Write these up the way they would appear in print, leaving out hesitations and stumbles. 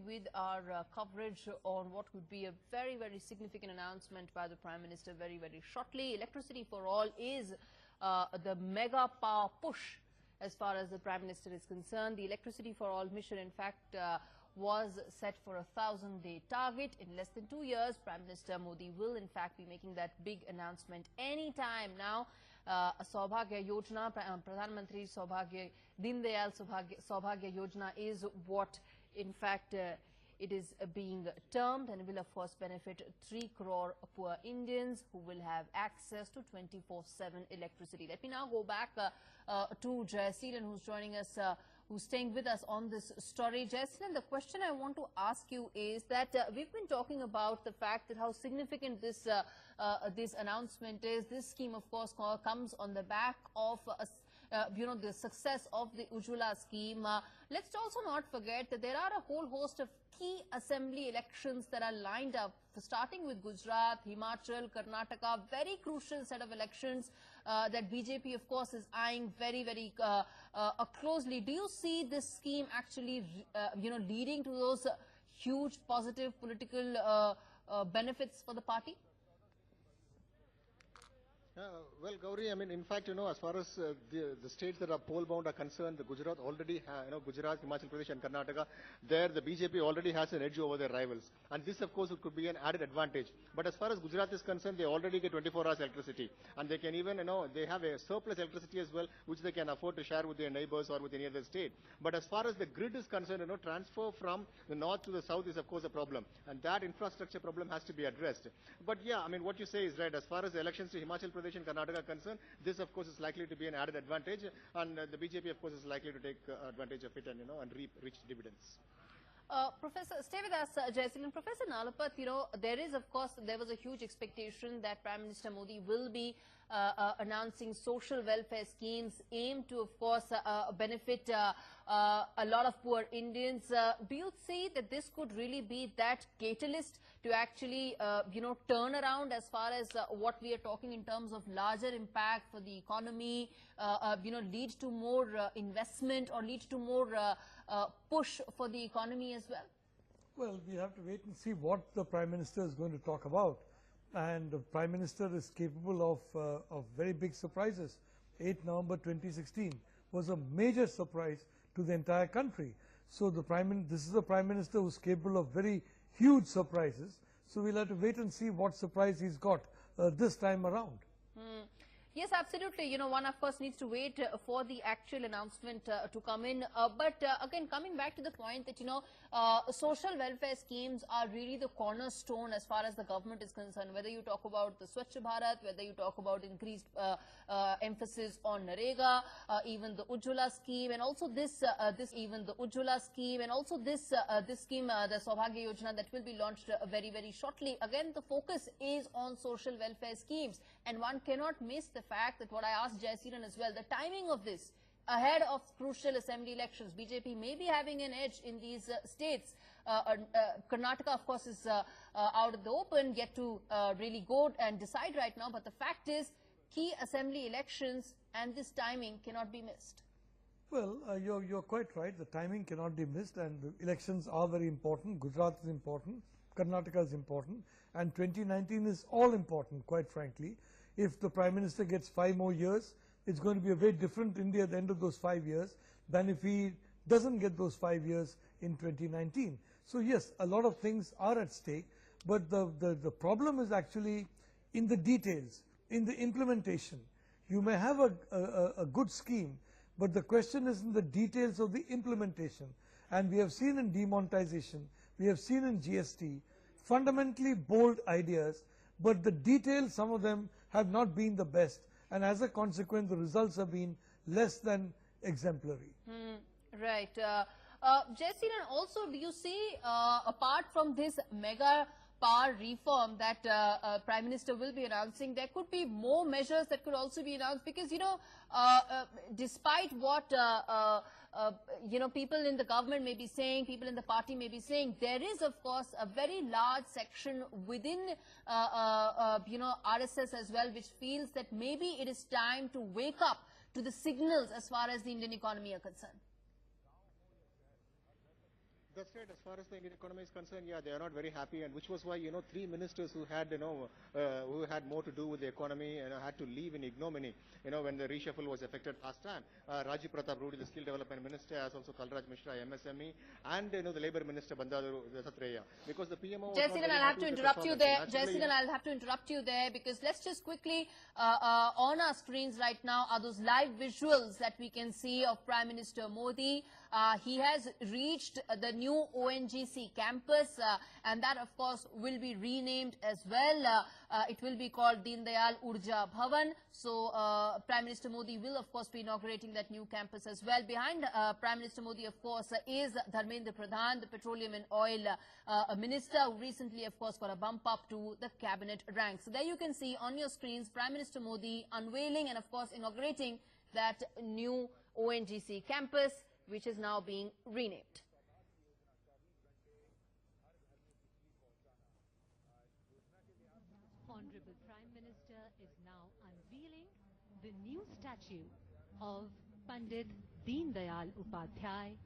with our coverage on what would be a very, very significant announcement by the Prime Minister very, very shortly. Electricity for all is the mega power push as far as the Prime Minister is concerned. The Electricity for All mission, in fact, was set for a 1,000-day target. In less than 2 years, Prime Minister Modi will, in fact, be making that big announcement any time now. Saubhagya Yojana, Pradhan Mantri Deendayal Saubhagya Yojana is what, in fact, it is being termed, and will of course benefit 3 crore poor Indians who will have access to 24/7 electricity. Let me now go back to Jayasilan, who's joining us, who's staying with us on this story. Jayasilan, the question I want to ask you is that we've been talking about the fact that how significant this this announcement is. This scheme, of course, comes on the back of the success of the Ujjwala scheme. Let's also not forget that there are a whole host of key assembly elections that are lined up, starting with Gujarat, Himachal, Karnataka, very crucial set of elections that BJP, of course, is eyeing very, very closely. Do you see this scheme actually, leading to those huge positive political benefits for the party? Well, Gauri, I mean, in fact, as far as the states that are poll-bound are concerned, the Gujarat already, Gujarat, Himachal Pradesh and Karnataka, there the BJP already has an edge over their rivals. And this, of course, could be an added advantage. But as far as Gujarat is concerned, they already get 24 hours electricity. And they can even, they have a surplus electricity as well, which they can afford to share with their neighbors or with any other state. But as far as the grid is concerned, transfer from the north to the south is, of course, a problem. And that infrastructure problem has to be addressed. But yeah, I mean, what you say is right. As far as the elections to Himachal Pradesh and Karnataka are concerned, this of course is likely to be an added advantage, and the BJP of course is likely to take advantage of it and and reap rich dividends. Professor, stay with us, Jayasilan. Professor Nalapat, there was a huge expectation that Prime Minister Modi will be announcing social welfare schemes aimed to, of course, benefit a lot of poor Indians. Do you see that this could really be that catalyst to actually, turn around as far as what we are talking in terms of larger impact for the economy, lead to more investment or lead to more push for the economy as well? Well, we have to wait and see what the Prime Minister is going to talk about. And the Prime Minister is capable of very big surprises. 8 November 2016 was a major surprise to the entire country. So this is a Prime Minister who is capable of very huge surprises. So we'll have to wait and see what surprise he's got this time around. Yes, absolutely. One of course needs to wait for the actual announcement to come in. But again, coming back to the point that, social welfare schemes are really the cornerstone as far as the government is concerned. Whether you talk about the Swachh Bharat, whether you talk about increased emphasis on Narega, even the Ujjwala scheme, and also this scheme, the Saubhagya Yojana that will be launched very, very shortly. Again, the focus is on social welfare schemes, and one cannot miss the fact that what I asked Jayasilan as well, the timing of this ahead of crucial assembly elections. BJP may be having an edge in these states. Karnataka, of course, is out of the open, yet to really go and decide right now. But the fact is, key assembly elections and this timing cannot be missed. Well, you're quite right. The timing cannot be missed, and the elections are very important. Gujarat is important, Karnataka is important, and 2019 is all important, quite frankly. If the Prime Minister gets 5 more years, it's going to be a very different India at the end of those 5 years than if he doesn't get those 5 years in 2019. So yes, a lot of things are at stake, but the problem is actually in the details, in the implementation. You may have a good scheme, but the question is in the details of the implementation. And we have seen in demonetization, we have seen in GST, fundamentally bold ideas, but the details, some of them have not been the best, and as a consequence the results have been less than exemplary. Right. Jayasilan, also, do you see, apart from this mega power reform that Prime Minister will be announcing, there could be more measures that could also be announced, because despite what people in the government may be saying, people in the party may be saying, there is of course a very large section within RSS as well, which feels that maybe it is time to wake up to the signals as far as the Indian economy are concerned. That's right. As far as the Indian economy is concerned, yeah, they are not very happy, and which was why, 3 ministers who had, who had more to do with the economy, had to leave in ignominy, when the reshuffle was effected last time. Rajiv Pratap Rudy, the skill development minister, as also Kalraj Mishra, MSME, and, the labor minister, Bandadu Satreya. Because the PMO was not Jayasidan, very I'll have happy to with the interrupt you performance. there. Naturally, Jayasidan, I'll have to interrupt you there because let's just quickly, on our screens right now are those live visuals that we can see of Prime Minister Modi. He has reached the new ONGC campus and that of course will be renamed as well. It will be called Deendayal Urja Bhawan. So Prime Minister Modi will of course be inaugurating that new campus as well. Behind Prime Minister Modi of course is Dharmendra Pradhan, the petroleum and oil minister, who recently of course got a bump up to the cabinet ranks. So there you can see on your screens Prime Minister Modi unveiling and of course inaugurating that new ONGC campus, which is now being renamed. Honorable Prime Minister is now unveiling the new statue of Pandit Deendayal Upadhyay.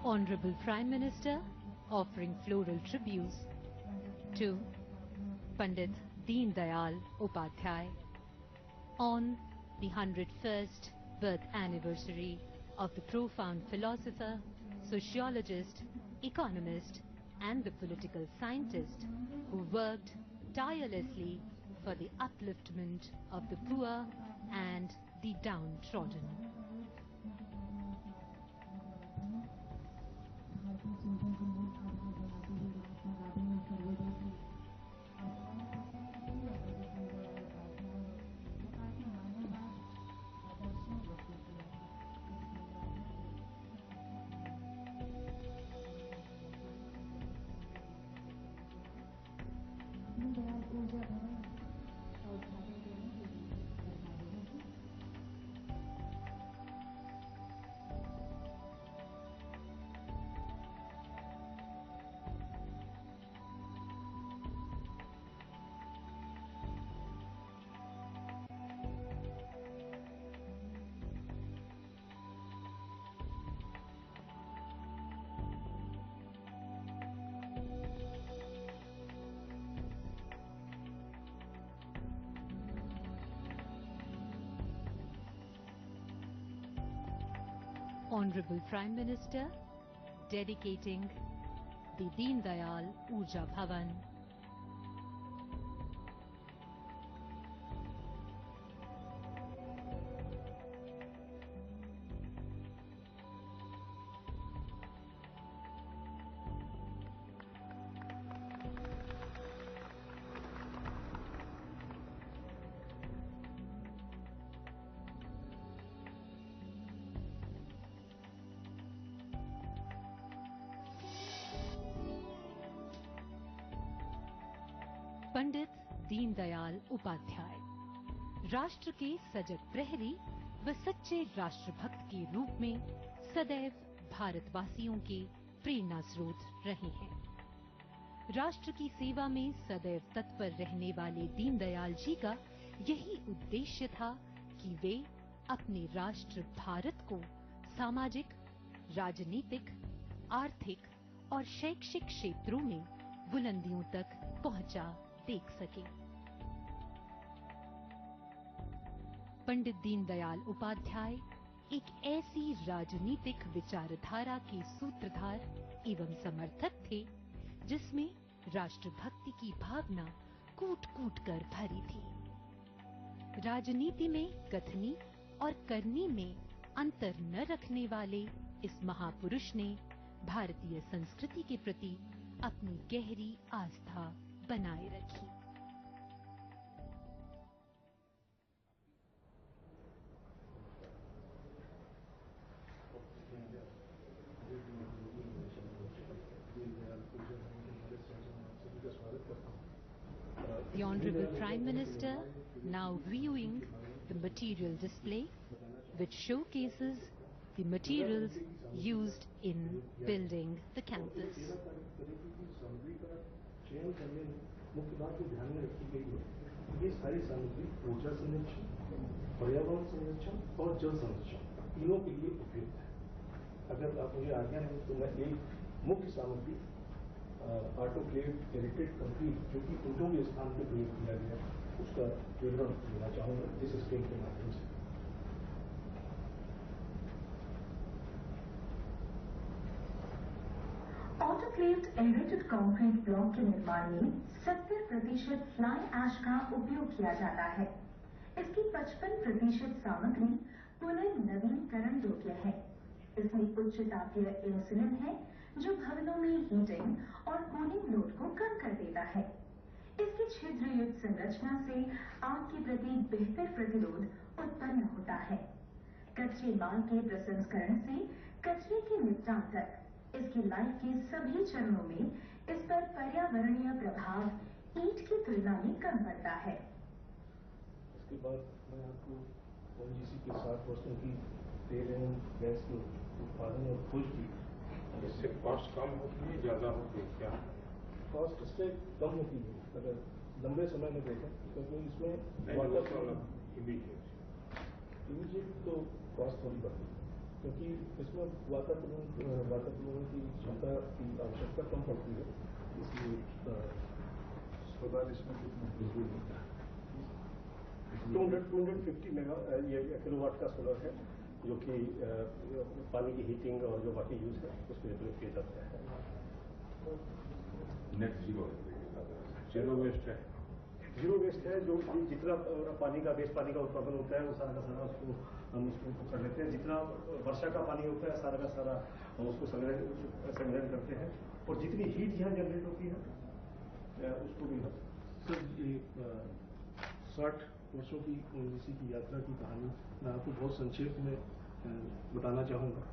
Honorable Prime Minister offering floral tributes to Pandit Deendayal Upadhyay on the 101st birth anniversary of the profound philosopher, sociologist, economist and the political scientist who worked tirelessly for the upliftment of the poor and the downtrodden. Honorable Prime Minister dedicating the Deendayal Urja Bhawan. Pandit Deendayal Upadhyay राष्ट्र के सजग प्रहरी व सच्चे राष्ट्रभक्त के रूप में सदैव भारतवासियों के प्रेरणा स्रोत रहे हैं। राष्ट्र की सेवा में सदैव तत्पर रहने वाले दीनदयाल जी का यही उद्देश्य था कि वे अपने राष्ट्र भारत को सामाजिक, राजनीतिक, आर्थिक और शैक्षिक क्षेत्रों में बुलंदियों तक पहुंचा देख सके। पंडित दीनदयाल उपाध्याय एक ऐसी राजनीतिक विचारधारा के सूत्रधार एवं समर्थक थे जिसमें राष्ट्रभक्ति की भावना कूट-कूट कर भरी थी। राजनीति में कथनी और करनी में अंतर न रखने वाले इस महापुरुष ने भारतीय संस्कृति के प्रति अपनी गहरी आस्था बनाए रखी। The Honorable Prime Minister now viewing the material display, which showcases the materials used in building the campus. मुख्य बात जो ध्यान में रखी गई है, ये सारी सामग्री ऊर्जा संरक्षण, पर्यावरण संरक्षण और जल संरक्षण तीनों के लिए उपयुक्त है। अगर आप मुझे आज्ञा है तो मैं एक मुख्य सामग्री ऑटोक्लेव एडिटेड कंक्रीट जो कि ऊँटों के स्थान पर प्रयोग किया गया उसका विवरण देना चाहूँगा इस स्क्रीन के माध्यम से। ऑटोक्लेव्ड एडिटेड कंक्रीट ब्लॉक के निर्माण में 70% फ्लाई ऐश का उपयोग किया जाता है। इसकी 55% सामग्री पुनर्नवीनीकरण योग्य है। इसमें उच्च तापीय इंसुलिन है जो भवनों में हीटिंग और कूलिंग लोड को कम कर देता है। इसकी छिद्रयुक्त संरचना से आग के प्रति बेहतर प्रतिरोध उत्पन्न होता है। कच्चे माल के प्रसंस्करण से कचरे के निपटान तक इसकी लाइफ के सभी चरणों में इस पर पर्यावरणीय प्रभाव ईंट की तुलना में कम पड़ता है। इसके बाद मैं आपको ओएनजीसी के 7 वर्षों की तेल एवं गैस के उत्पादन और खोज की इससे कॉस्ट कम होती है, ज्यादा होती है? क्या कॉस्ट इससे कम होती है अगर लंबे समय में देखें, क्योंकि इसमें इमीडिएट तो कॉस्ट थोड़ी बढ़ती है, क्योंकि इसमें वातावरण की क्षमता की आवश्यकता कम पड़ती है। इसलिए सोलर इसमें कितना बिजली होता है? 250 किलोवाट का सोलर है जो कि पानी की हीटिंग और जो बाकी यूज है उसके लिए प्रयोग किया जाता है। नेट जीरो वेस्ट है। जीरो वेस्ट है, जो जितना पानी का वेस्ट पानी का उत्पादन होता है वो सारा का सारा उसको हम उसको कर लेते हैं। जितना वर्षा का पानी होता है सारा का सारा हम उसको संग्रहण करते हैं और जितनी हीट यहाँ जनरेट होती है उसको भी हम सर ये 60 वर्षों की ओएनजीसी की यात्रा की कहानी मैं आपको बहुत संक्षेप में बताना चाहूँगा।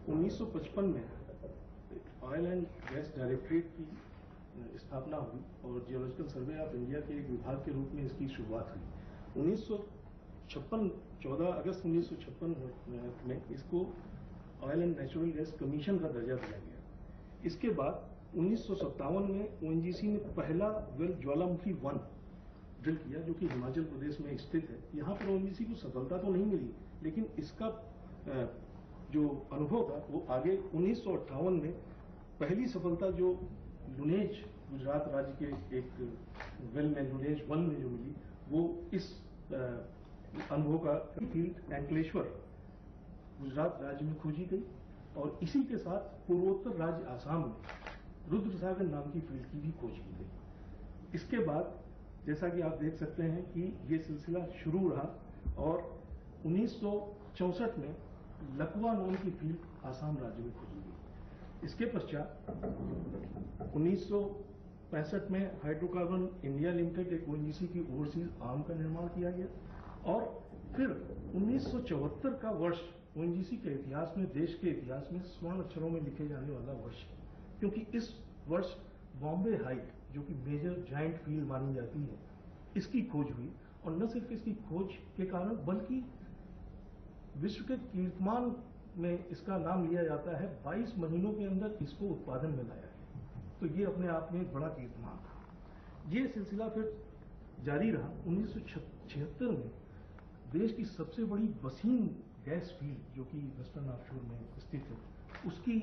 1955 में ऑयल एंड गैस डायरेक्टरेट की स्थापना हुई और जियोलॉजिकल सर्वे ऑफ इंडिया के एक विभाग के रूप में इसकी शुरुआत हुई। 14 अगस्त 1956 में इसको oil and natural gas commission का दर्जा दिया गया। इसके बाद 1957 में ओएनजीसी ने पहला वेल ज्वालामुखी 1 ड्रिल किया जो कि हिमाचल प्रदेश में स्थित है। यहाँ पर ओएनजीसी को सफलता तो नहीं मिली, लेकिन इसका जो अनुभव था वो आगे 1958 में पहली सफलता जो लुनेज गुजरात राज्य के एक वेल में लुनेज 1 में जो मिली वो इस अनुभव का फील्ड एंकलेश्वर गुजरात राज्य में खोजी गई और इसी के साथ पूर्वोत्तर राज्य आसाम में रुद्रसागर नाम की फील्ड की भी खोज की गई। इसके बाद जैसा कि आप देख सकते हैं कि ये सिलसिला शुरू रहा और 1964 में लकवा नाम की फील्ड आसाम राज्य में खोजी गई। इसके पश्चात 1965 में हाइड्रोकार्बन इंडिया लिमिटेड एक ओएनजीसी की ओवरसीज आर्म का निर्माण किया गया और फिर 1974 का वर्ष ओएनजीसी के इतिहास में, देश के इतिहास में स्वर्ण अक्षरों में लिखे जाने वाला वर्ष है, क्योंकि इस वर्ष बॉम्बे हाइट जो कि मेजर जाइंट फील्ड मानी जाती है इसकी खोज हुई और न सिर्फ इसकी खोज के कारण बल्कि विश्व के कीर्तिमान में इसका नाम लिया जाता है। 22 महीनों के अंदर इसको उत्पादन में लाया है, तो ये अपने आप में एक बड़ा कीर्तिमान था। ये सिलसिला फिर जारी रहा। 1976 में देश की सबसे बड़ी वसीम गैस फील्ड जो कि वेस्टर्न ऑफशोर में स्थित है उसकी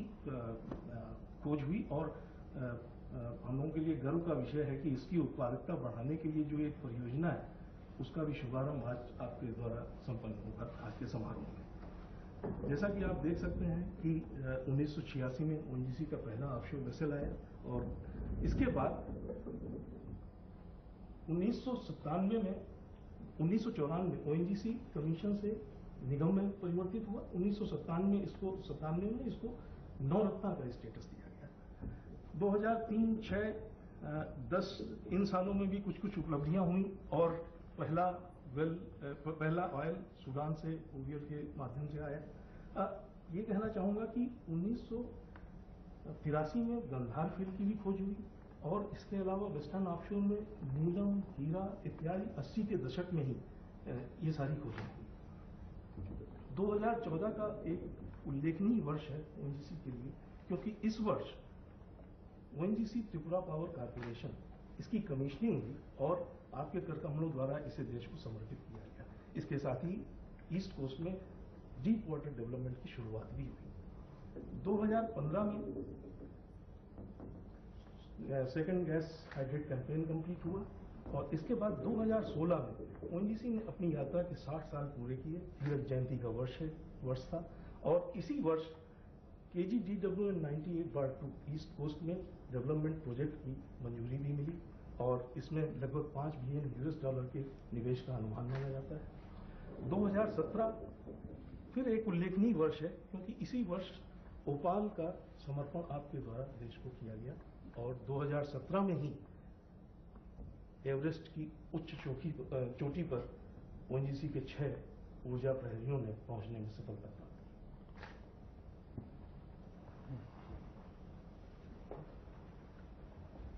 खोज हुई और हम लोगों के लिए गर्व का विषय है कि इसकी उत्पादकता बढ़ाने के लिए जो एक परियोजना है उसका भी शुभारंभ आज आपके द्वारा संपन्न होगा आज के समारोह में। जैसा कि आप देख सकते हैं कि 1986 में ओएनजीसी का पहला ऑफशोर वेसल आया और इसके बाद 1994 ओएनजीसी कमीशन से निगम में परिवर्तित हुआ। 1997 में इसको नवरत्ना का स्टेटस दिया गया। 2003-06 इन सालों में भी कुछ कुछ उपलब्धियां हुई और पहला ऑयल सूडान से ओवीएल के माध्यम से आया। ये कहना चाहूँगा कि 1983 में गंधार फील्ड की भी खोज हुई और इसके अलावा वेस्टर्न ऑफशोर में नीलम, हीरा इत्यादि 80 के दशक में ही ये सारी खोजें हुई। 2014 का एक उल्लेखनीय वर्ष है ओएनजीसी के लिए, क्योंकि इस वर्ष ओएनजीसी त्रिपुरा पावर कॉर्पोरेशन इसकी कमीशनिंग हुई और आपके कर कमलों द्वारा इसे देश को समर्पित किया गया। इसके साथ ही ईस्ट कोस्ट में डीप वाटर डेवलपमेंट की शुरुआत भी हुई। 2015 में second gas hydrate campaign complete हुआ और इसके बाद 2016 में ओएनजीसी ने अपनी यात्रा के 60 साल पूरे किए। हीरक जयंती का वर्ष था और इसी वर्ष KGDWN98/2 ईस्ट कोस्ट में डेवलपमेंट प्रोजेक्ट की मंजूरी भी मिली और इसमें लगभग $5 बिलियन के निवेश का अनुमान माना जाता है। 2017 फिर एक उल्लेखनीय वर्ष है, क्योंकि इसी वर्ष ओपाल का समर्पण आपके द्वारा देश को किया गया और 2017 में ही एवरेस्ट की उच्च चोटी पर ओएनजीसी के 6 ऊर्जा प्रहरियों ने पहुंचने में सफलता प्राप्त की।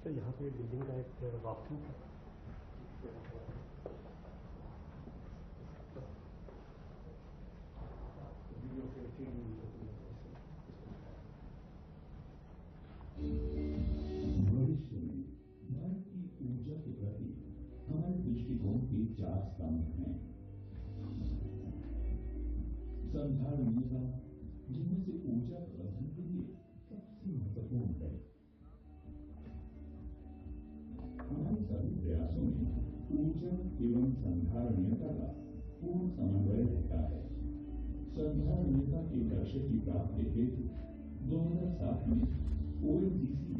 तो यहाँ पे बिल्डिंग का एक वॉकथ्रू है। भविष्य में भारत की ऊर्जा के प्रति हमारे दृष्टिकोण के 4 स्तंभ हैं। संधारणीयता, जिनमें से ऊर्जा प्रबंधन के लिए सबसे महत्वपूर्ण है। हमारे सभी प्रयासों में ऊर्जा एवं संधारणीयता का पूर्ण समन्वय रहता है। संधारणीयता के लक्ष्य की प्राप्ति हेतु 2007 में ओएनजीसी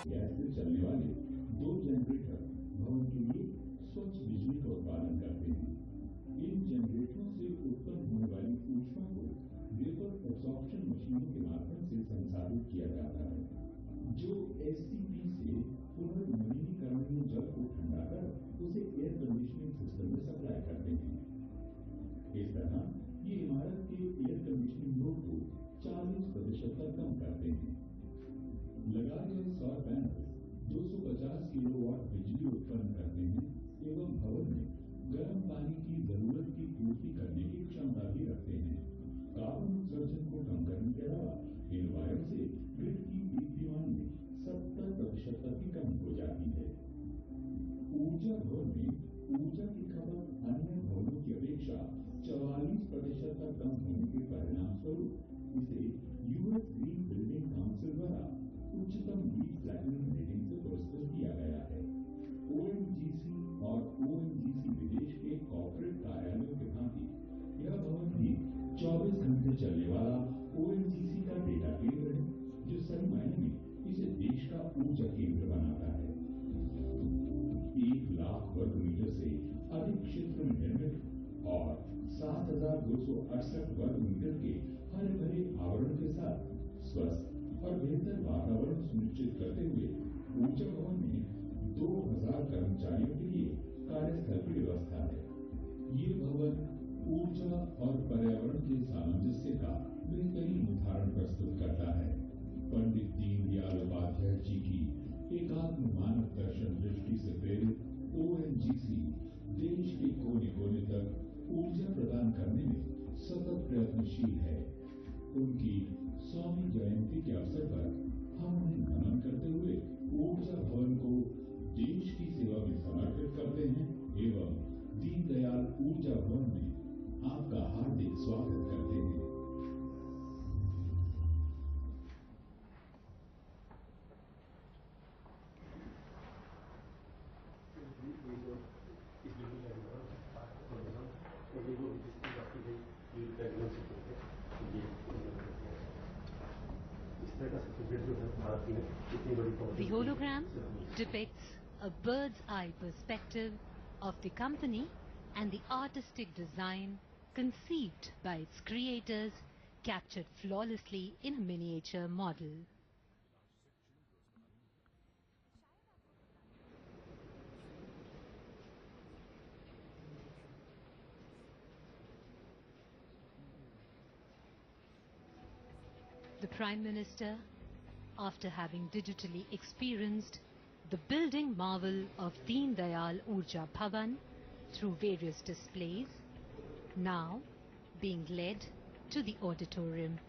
गैस से चलने वाले 2 जनरेटर भवन के लिए स्वच्छ बिजली का उत्पादन करते हैं। इन जनरेटरों से उत्पन्न होने वाली ऊष्मा को वेपर एब्सॉर्प्शन मशीनों के माध्यम से संसाधित किया जाता है, जो एसटीपी से पुनर्नवीनीकरणीय जल को ठंडा कर उसे एयर कंडीशनिंग सिस्टम में सप्लाई करते हैं। इस तरह ये इमारत के एयर कंडीशनिंग लोड को 40% तक कम करते हैं। लगाए गए सौर पैनल 250 किलोवाट बिजली उत्पन्न करते हैं एवं भवन में गर्म पानी की जरूरत की पूर्ति करने की क्षमता भी रखते हैं। कार्बन उत्सर्जन को कम करने के अलावा इन वायर से ग्रिड की पीक डिमांड में 70% तक की कमी हो जाती है। ऊर्जा भवन में ऊर्जा की खपत अन्य भवनों की अपेक्षा 44% तक कम होने के परिणाम स्वरूप इसे यूएस ग्रीन बिल्डिंग काउंसिल द्वारा उच्चतम लीड प्लैटिनम रेटिंग से पुरस्कृत किया गया है। ओएनजीसी और ओएनजीसी विदेश के कॉर्पोरेट कार्यालयों के भांति यह भवन भी 24 घंटे चलने वाला ओएनजीसी का डेटा केंद्र है, जो सही मायने में इसे देश का ऊर्जा केंद्र बनाता है। 1 लाख वर्ग मीटर से अधिक क्षेत्र में निर्मित और 7,268 वर्ग मीटर के हरे भरे आवरण के साथ स्वस्थ और बेहतर वातावरण सुनिश्चित करते हुए ऊर्जा भवन में 2000 कर्मचारियों के लिए कार्यस्थल की व्यवस्था है। ये भवन ऊर्जा और पर्यावरण के सामंजस्य का बेहतरीन उदाहरण प्रस्तुत करता है। पंडित दीनदयाल उपाध्याय जी की एकात्म मानव दर्शन दृष्टि से प्रेरित ओएनजीसी देश के कोने कोने तक ऊर्जा प्रदान करने में सतत प्रयत्नशील है। उनकी 100वीं जयंती के अवसर पर हम उन्हें नमन करते हुए ऊर्जा भवन को देश की सेवा में समर्पित करते हैं एवं दीनदयाल ऊर्जा भवन में आपका हार्दिक स्वागत करते हैं। The hologram depicts a bird's eye perspective of the company and the artistic design conceived by its creators, captured flawlessly in a miniature model. Prime Minister, after having digitally experienced the building marvel of Deendayal Urja Bhawan through various displays, now being led to the auditorium